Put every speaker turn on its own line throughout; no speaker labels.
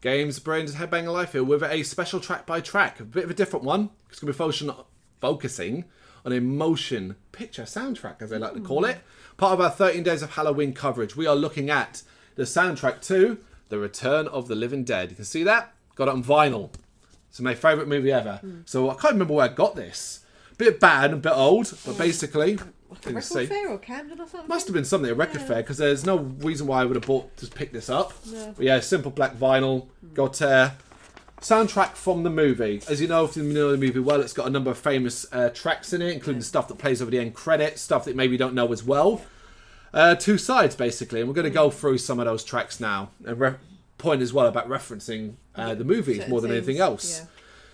Games, Brrraains A Head-Banging Life here with a special track by track. A bit of a different one. It's going to be focusing on a motion picture soundtrack, as they like to call it. Part of our 13 Days of Halloween coverage. We are looking at the soundtrack to The Return of the Living Dead. You can see that? Got it on vinyl. It's my favourite movie ever. So I can't remember where I got this. Bit bad, a bit old, but basically...
Like a record fair or Camden or something?
Must have been something, a record fair, because there's no reason why I would have just picked this up.
No.
But yeah, simple black vinyl, got soundtrack from the movie. As you know, if you know the movie well, it's got a number of famous tracks in it, including stuff that plays over the end credits, stuff that maybe you don't know as well. Two sides, basically, and we're going to go through some of those tracks now, and point as well about referencing the movies more than anything else. Yeah.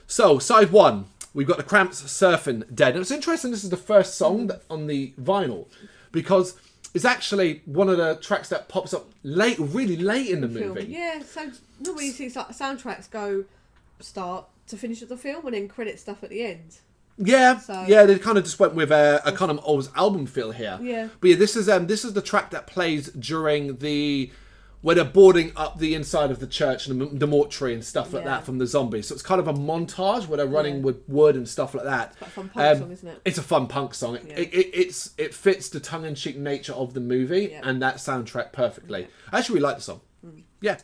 So, side one. We've got the Cramps Surfing Dead. And it's interesting this is the first song on the vinyl because it's actually one of the tracks that pops up really late in the movie.
Yeah, so normally you see soundtracks go start to finish of the film and then credit stuff at the end.
Yeah, yeah, they kind of just went with a kind of almost album feel here.
Yeah.
But yeah, this is the track that plays during where they're boarding up the inside of the church and the mortuary and stuff like that from the zombies. So it's kind of a montage where they're running with wood and stuff like that.
It's quite a fun punk song, isn't it?
It's a fun punk song. It fits the tongue-in-cheek nature of the movie and that soundtrack perfectly. I actually really like the song. Yeah.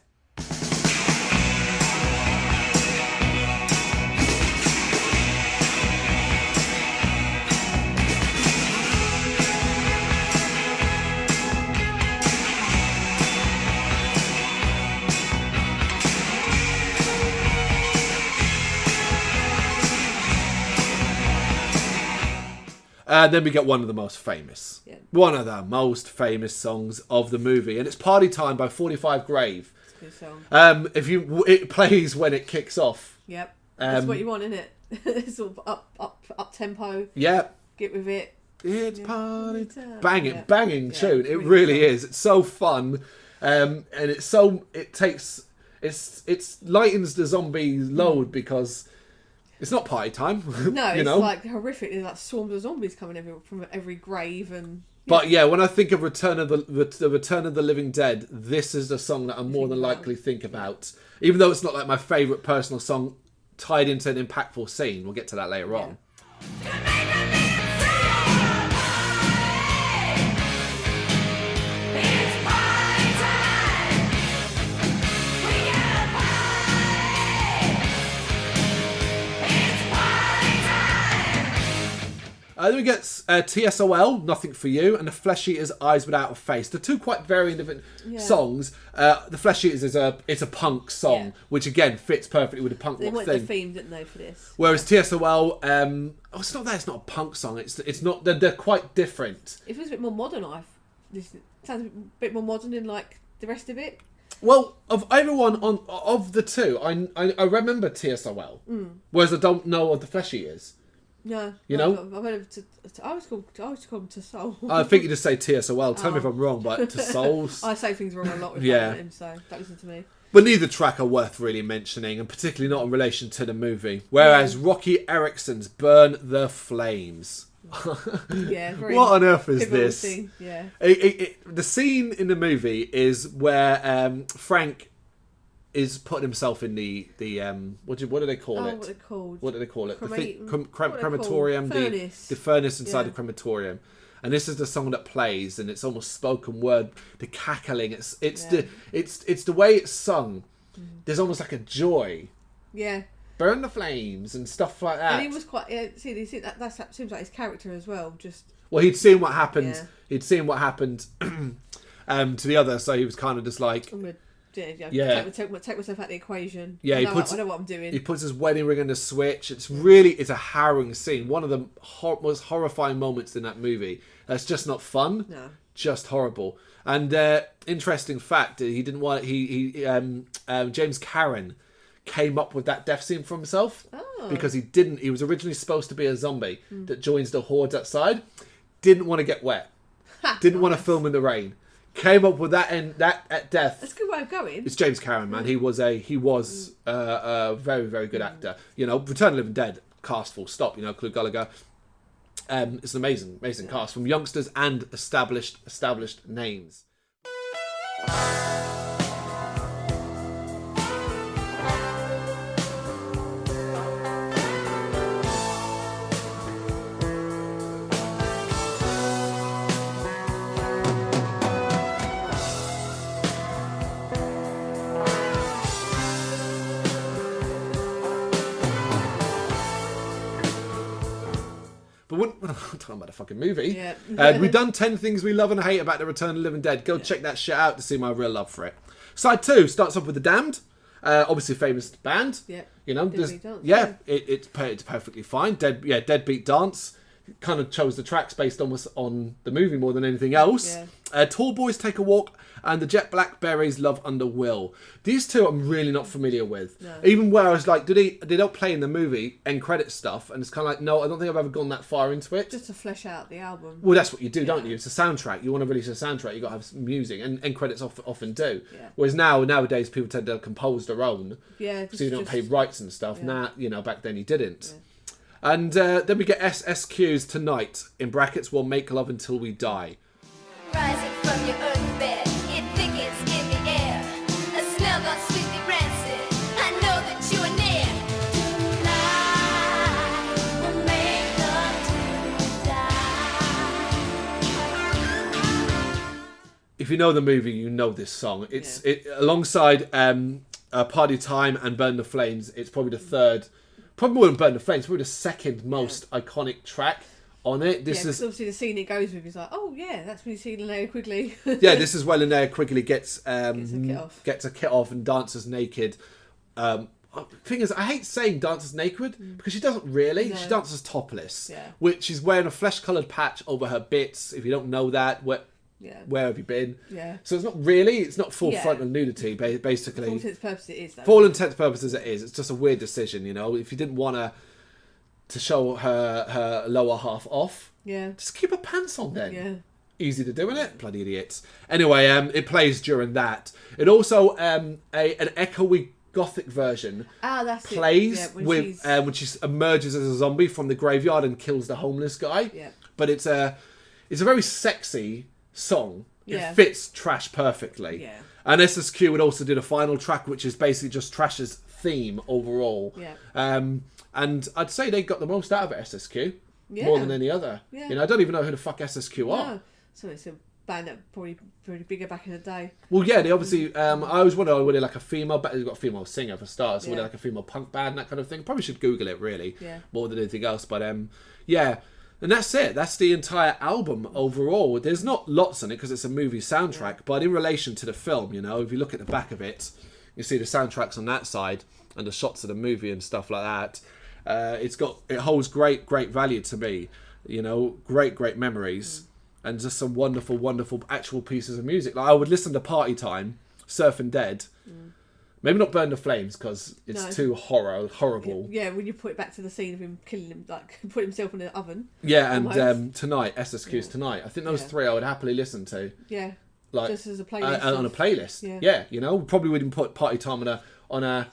And then we get one of the most famous songs of the movie, and it's "Party Time" by 45 Grave.
It's a good song.
It plays when it kicks off.
Yep, that's what you want, isn't it? It's sort of up tempo.
Yep.
Get with it.
It's party time. Banging tune. It really is. It's so fun, and it lightens the zombie load because. It's not party time.
No, it's like horrific. There's like swarms of zombies coming from every grave and.
But yeah, when I think of Return of the Return of the Living Dead, this is the song that I'm more than likely think about. Even though it's not like my favourite personal song tied into an impactful scene. We'll get to that later on. Then we get TSOL, Nothing For You, and the Flesheaters, Eyes Without a Face. They're two quite varying different songs. The Flesheaters is a punk song, which again fits perfectly with the punk rock thing.
They went the theme, didn't they, for this?
Whereas TSOL, it's not that it's not a punk song. It's not. They're quite different.
If it was a bit more modern, this sounds a bit more modern than like the rest of it.
Well, of the two, I remember TSOL, whereas I don't know of the Flesheaters.
No,
you know,
I've heard of I always call them to soul.
I think you just say TSOL. Tell me if I'm wrong, but to souls.
I say things wrong a lot with him, so don't listen to me.
But neither track are worth really mentioning, and particularly not in relation to the movie. Whereas Rocky Erickson's "Burn the Flames."
Yeah,
what on earth is this?
Scene. Yeah,
the scene in the movie is where Frank is putting himself in the what do they call it? What do they call it? Crematorium, the furnace inside the crematorium. And this is the song that plays, and it's almost spoken word, the cackling. It's the way it's sung. There's almost like a joy.
Yeah.
Burn the flames and stuff like that.
And he was quite. That seems like his character as well.
Well, he'd seen what happened. Yeah. He'd seen what happened to the other, so he was kind of just like.
Take myself out of the equation.
Yeah,
I know what I'm doing.
He puts his wedding ring on the switch. It's a harrowing scene. One of the most horrifying moments in that movie. That's just not fun. No, just horrible. And interesting fact, he didn't want. James Caron came up with that death scene for himself because he didn't. He was originally supposed to be a zombie that joins the hordes outside. Didn't want to get wet. Didn't want to film in the rain. Came up with that at death.
That's a good way of going.
It's James Caron, man. He was a very, very good actor. You know, Return of the Living Dead cast full stop. You know, Clue Gallagher. It's an amazing cast from youngsters and established names. But we're not talking about the fucking movie.
Yeah.
We've done 10 things we love and hate about the Return of the Living Dead. Go check that shit out to see my real love for it. Side 2 starts off with The Damned. Obviously a famous band.
Yeah.
You know,
Deadbeat Dance,
it's perfectly fine. Deadbeat Dance. Kind of chose the tracks based on the movie more than anything else.
Yeah.
Tall Boys Take a Walk and the Jet Black Berets Love Under Will. These two I'm really not familiar with.
No.
Even where I was like, they don't play in the movie end credit stuff, and it's kind of like, no, I don't think I've ever gone that far into it.
Just to flesh out the album.
Well, that's what you do, don't you? It's a soundtrack. You want to release a soundtrack, you got to have some music, and end credits often do.
Yeah.
Whereas nowadays people tend to compose their own,
Yeah.
so you don't pay rights and stuff.
Yeah.
Now, back then you didn't. Yeah. And then we get SSQ's Tonight, in brackets, We'll Make Love Until We Die.
Rising from your earth bed, it thickens in the air. A smell gone sweetly rancid. I know that you are near. Tonight, we'll make love till we die.
If you know the movie, you know this song. It's alongside Party Time and Burn the Flames. It's probably the third, probably more than Burn the Flames, probably the second most iconic track on it. This is
obviously the scene it goes with is like, oh yeah, that's when you see Linnea Quigley.
this is where Linnea Quigley gets a kit off and dances naked. Thing is, I hate saying dances naked because she doesn't really.
No.
She dances topless,
Yeah.
which is wearing a flesh-coloured patch over her bits. If you don't know that, where have you been?
Yeah.
So it's not full frontal nudity, basically.
For all intents and purposes, it is. Though.
For all intents and purposes, it is. It's just a weird decision, you know. If you didn't want to show her lower half off, just keep her pants on then.
Yeah.
Easy to do, isn't it? Bloody idiots. Anyway, it plays during that. It also an echoey gothic version plays when she emerges as a zombie from the graveyard and kills the homeless guy.
Yeah.
But it's a very sexy song.
Yeah.
It fits Trash perfectly.
Yeah.
And SSQ would also do the final track, which is basically just Trash's theme overall.
Yeah.
And I'd say they got the most out of it, SSQ.
Yeah.
More than any other.
Yeah.
You know, I don't even know who the fuck SSQ are.
No. So it's a band that probably pretty bigger back in the day.
Well, yeah, they obviously. I always wondered were they like a female. But they've got a female singer for starters. So were they like a female punk band, that kind of thing? Probably should Google it really, more than anything else. But yeah, and that's it. That's the entire album overall. There's not lots in it because it's a movie soundtrack. But in relation to the film, you know, if you look at the back of it, you see the soundtracks on that side and the shots of the movie and stuff like that. It holds great value to me. You know, great memories. And just some wonderful, wonderful actual pieces of music. Like I would listen to Party Time, Surfing Dead. Maybe not Burn the Flames because it's too horrible.
Yeah, when you put it back to the scene of him killing him, like put himself in the oven.
Yeah, and Tonight, SSQ's Tonight. I think those three I would happily listen to.
Yeah.
Like
just as a playlist.
On a playlist.
Yeah.
Yeah, you know, probably wouldn't put Party Time on a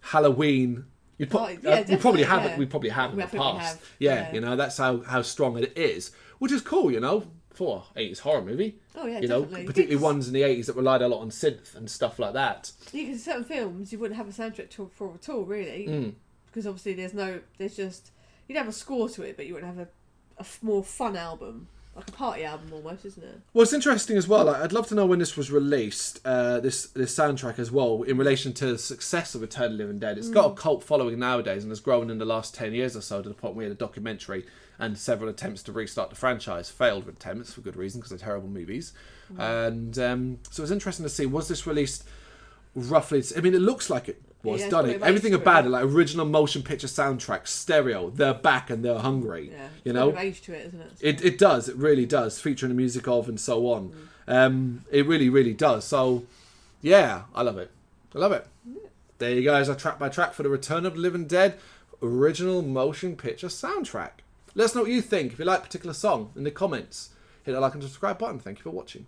Halloween. You'd put, we probably have it. We probably have in the past. Yeah, you know, that's how strong it is, which is cool. You know, for 80s horror movie.
Oh yeah,
you
definitely.
know, particularly ones in the 80s that relied a lot on synth and stuff like that.
Yeah, because certain films you wouldn't have a soundtrack for at all, really, because obviously you'd have a score to it, but you wouldn't have a more fun album. Like a party album almost, isn't it?
Well, it's interesting as well. Like, I'd love to know when this was released, this soundtrack as well, in relation to the success of Return of the Living Dead. It's got a cult following nowadays and has grown in the last 10 years or so to the point where we had a documentary and several attempts to restart the franchise. Failed attempts for good reason because they're terrible movies. And so it's interesting to see, was this released roughly... I mean, it looks like it was, doesn't it? Everything about it, like original motion picture soundtrack, stereo, they're back and they're hungry.
Yeah,
you know,
age to it, isn't it?
It does, it really does, featuring the music of and so on. It really does. So, yeah, I love it. There you go, as a track by track for the Return of the Living Dead original motion picture soundtrack. Let us know what you think. If you like a particular song in the comments, hit that like and subscribe button. Thank you for watching.